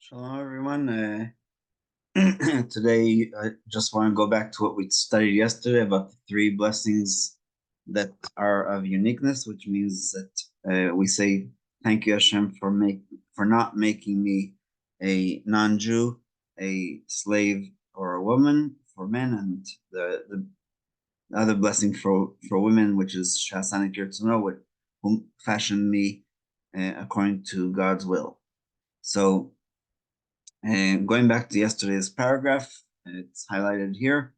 Shalom, everyone. Today, I just want to go back to what we studied yesterday about the three blessings that are of uniqueness, which means that we say thank you, Hashem, for not making me a non-Jew, a slave, or a woman for men, and the other blessing for women, which is ASSANI Kirtzuno, whom fashioned me according to God's will. So. And going back to yesterday's paragraph, it's highlighted here.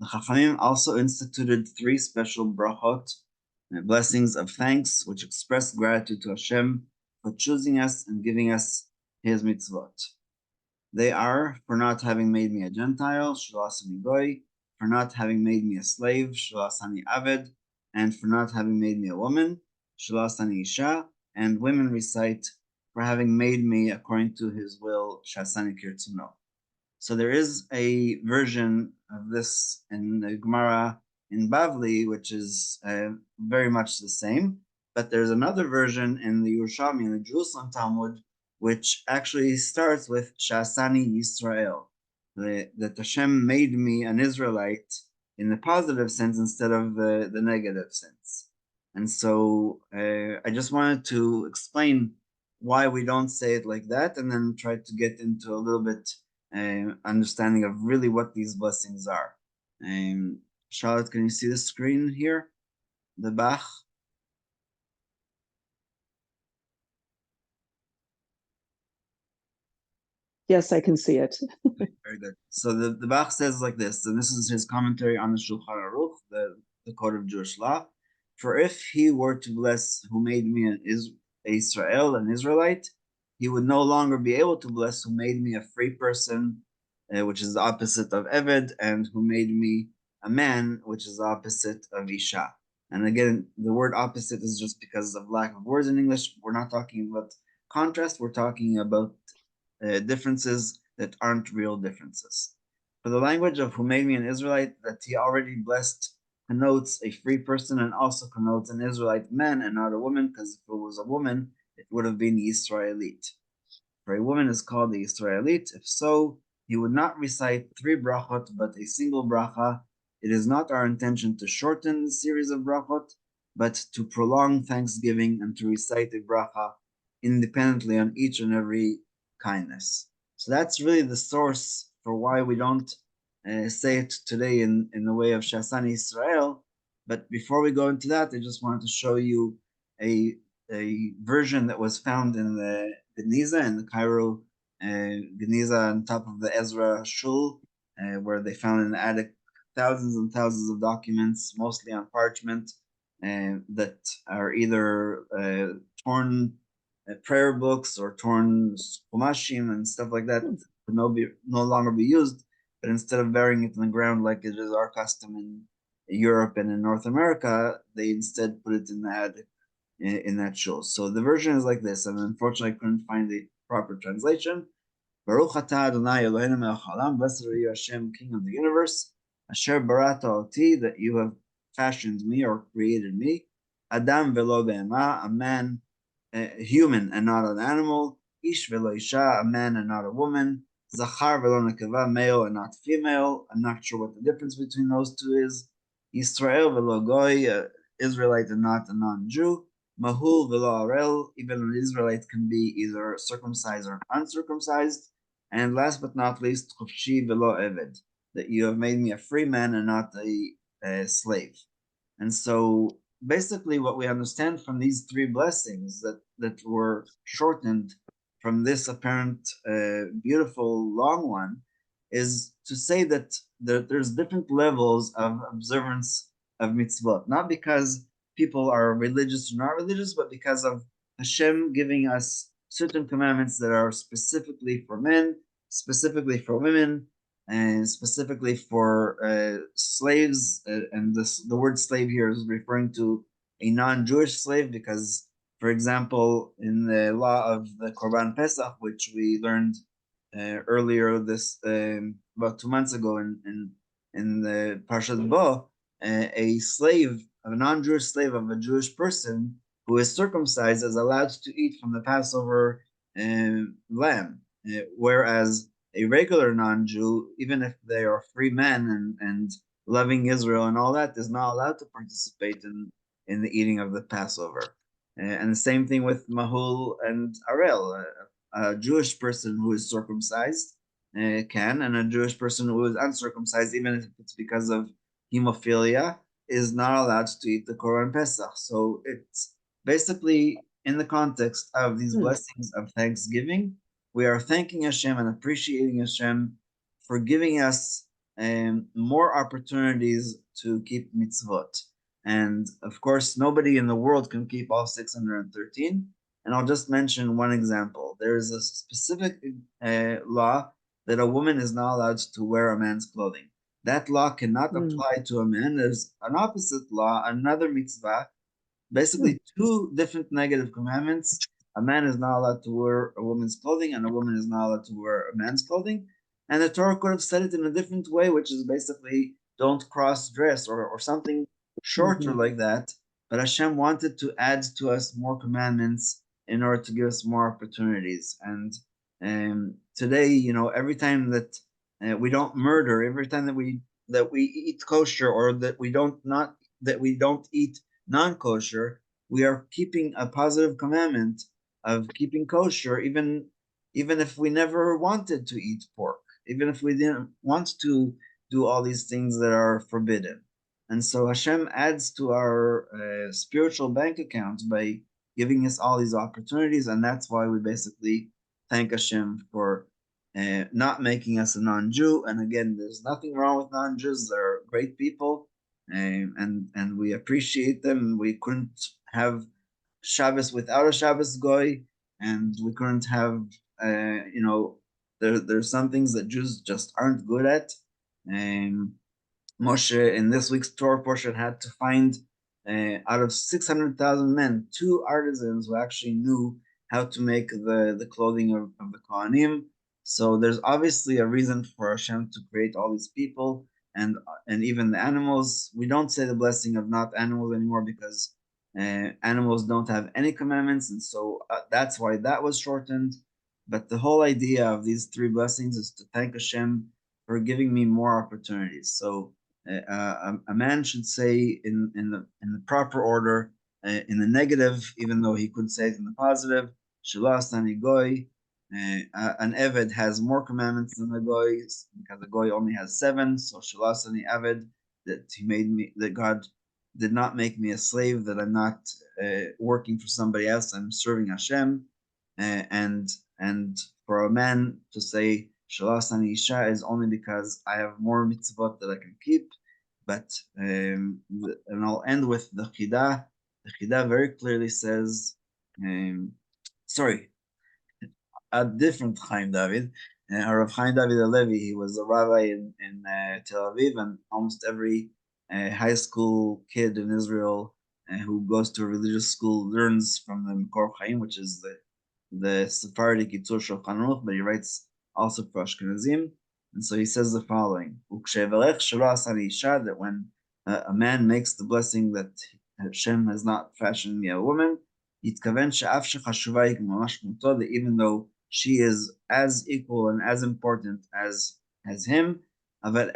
The Chachamim also instituted three special brachot, blessings of thanks, which express gratitude to Hashem for choosing us and giving us His mitzvot. They are for not having made me a Gentile, shelo asani goy, for not having made me a slave, shelo asani aved, and for not having made me a woman, shelo asani isha, and women recite, for having made me according to his will, Shasani Kirtzuno. So there is a version of this in the Gemara in Bavli, which is very much the same, but there's another version in the Yerushalmi, in the Jerusalem Talmud, which actually starts with Shasani Yisrael, that Hashem made me an Israelite in the positive sense instead of the negative sense. And so I just wanted to explain why we don't say it like that, and then try to get into a little bit understanding of really what these blessings are. Charlotte, can you see the screen here? The Bach? Yes, I can see it. Very good. So the Bach says like this, and this is his commentary on the Shulchan Aruch, the code of Jewish law. For if he were to bless who made me an Israel, an Israelite, he would no longer be able to bless who made me a free person, which is the opposite of Eved, and who made me a man, which is the opposite of Isha. And again, the word opposite is just because of lack of words in English. We're not talking about contrast, we're talking about differences that aren't real differences. For the language of who made me an Israelite, that he already blessed connotes a free person and also connotes an Israelite man and not a woman, because if it was a woman, it would have been the Israelite. For a woman is called the Israelite. If so, he would not recite three brachot, but a single bracha. It is not our intention to shorten the series of brachot, but to prolong thanksgiving and to recite a bracha independently on each and every kindness. So that's really the source for why we don't say it today in the way of Shasani Israel. But before we go into that, I just wanted to show you a version that was found in the Geniza, in the Cairo Geniza on top of the Ezra Shul, where they found in the attic thousands and thousands of documents, mostly on parchment, that are either torn prayer books or torn kumashim and stuff like that would no longer be used, but instead of burying it in the ground like it is our custom in Europe and in North America, they instead put it in the attic in that shul. So the version is like this, and unfortunately I couldn't find the proper translation. Baruch atah Adonai Eloheinu melech haolam, blessed are you Hashem, King of the universe, asher barata oti, that you have fashioned me or created me, Adam velo be'ema, a man, a human and not an animal, Ish velo isha, a man and not a woman, Zachar velo nekeva, male and not female. I'm not sure what the difference between those two is. Yisrael velo goy, Israelite and not a non-Jew. Mahul velo arel, even an Israelite can be either circumcised or uncircumcised. And last but not least, chufshi velo eved, that you have made me a free man and not a slave. And so basically what we understand from these three blessings that were shortened from this apparent beautiful long one is to say that there's different levels of observance of mitzvot, not because people are religious or not religious, but because of Hashem giving us certain commandments that are specifically for men, specifically for women, and specifically for slaves. And the word slave here is referring to a non-Jewish slave because, for example, in the law of the Korban Pesach, which we learned earlier this about 2 months ago in the Parshat Bo, a slave, a non-Jewish slave of a Jewish person who is circumcised is allowed to eat from the Passover lamb. whereas a regular non-Jew, even if they are free men and loving Israel and all that, is not allowed to participate in the eating of the Passover. And the same thing with Mahul and Arel. A Jewish person who is circumcised can, and a Jewish person who is uncircumcised, even if it's because of hemophilia, is not allowed to eat the Korban Pesach. So it's basically in the context of these blessings of Thanksgiving, we are thanking Hashem and appreciating Hashem for giving us more opportunities to keep mitzvot. And of course, nobody in the world can keep all 613. And I'll just mention one example. There is a specific law that a woman is not allowed to wear a man's clothing. That law cannot apply to a man. There's an opposite law, another mitzvah, basically two different negative commandments. A man is not allowed to wear a woman's clothing, and a woman is not allowed to wear a man's clothing. And the Torah could have said it in a different way, which is basically don't cross dress or something shorter like that. But Hashem wanted to add to us more commandments in order to give us more opportunities. And today, every time that we don't murder, every time that we eat kosher, or that we don't eat non-kosher, we are keeping a positive commandment of keeping kosher, even if we never wanted to eat pork, even if we didn't want to do all these things that are forbidden. And so Hashem adds to our spiritual bank account by giving us all these opportunities, and that's why we basically thank Hashem for not making us a non-Jew. And again, there's nothing wrong with non-Jews; they're great people, and we appreciate them. We couldn't have Shabbos without a Shabbos goy, and we couldn't have there's some things that Jews just aren't good at. Moshe in this week's Torah portion had to find out of 600,000 men, 2 artisans who actually knew how to make the clothing of the Kohanim. So there's obviously a reason for Hashem to create all these people and even the animals. We don't say the blessing of not animals anymore because animals don't have any commandments, and so that's why that was shortened. But the whole idea of these 3 blessings is to thank Hashem for giving me more opportunities. So a man should say in the proper order, in the negative, even though he could say it in the positive. Shelo ASSANI goy. An Eved has more commandments than the goy because the goy only has 7. So Shelo ASSANI Eved, that God did not make me a slave, that I'm not working for somebody else. I'm serving Hashem, and for a man to say Shelo ASSANI Isha is only because I have more mitzvot that I can keep. But and I'll end with the Chidah. The Chidah very clearly says, a different Chaim David. Rav Chaim David Alevi, he was a rabbi in Tel Aviv, and almost every high school kid in Israel who goes to a religious school learns from the Mikor Chaim, which is the Sephardic Kitzur Shulchan Aruch, but he writes also for Ashkenazim. And so he says the following: that when a man makes the blessing that Hashem has not fashioned me a woman, that even though she is as equal and as important as him, but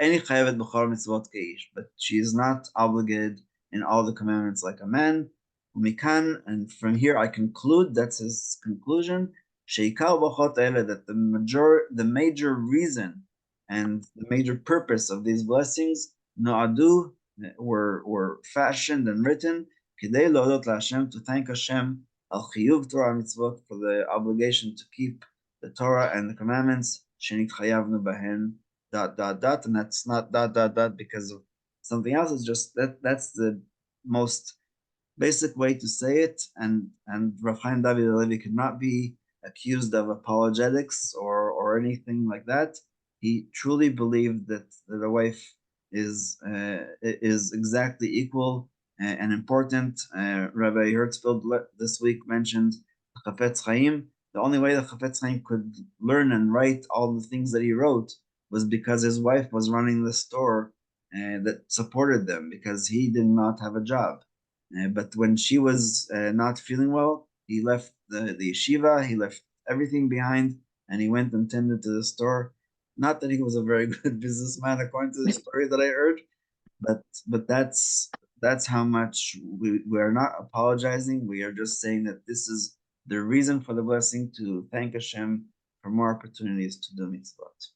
she is not obligated in all the commandments like a man. And from here I conclude, that's his conclusion, that the major reason and the major purpose of these blessings were fashioned and written to thank Hashem al chiyuv Torah mitzvot, for the obligation to keep the Torah and the commandments shenitchayavnu bahen ... and that's not ... because of something else. It's just that's the most basic way to say it, and Rav Chaim David Alevi could not be accused of apologetics or anything like that. He truly believed that a wife is exactly equal and important. Rabbi Hertzfeld this week mentioned Chafetz Chaim. The only way that Chafetz Chaim could learn and write all the things that he wrote was because his wife was running the store that supported them, because he did not have a job. But when she was not feeling well, he left the yeshiva, he left everything behind, and he went and tended to the store. Not that he was a very good businessman, according to the story that I heard, but that's how much we are not apologizing. We are just saying that this is the reason for the blessing, to thank Hashem for more opportunities to do mitzvot.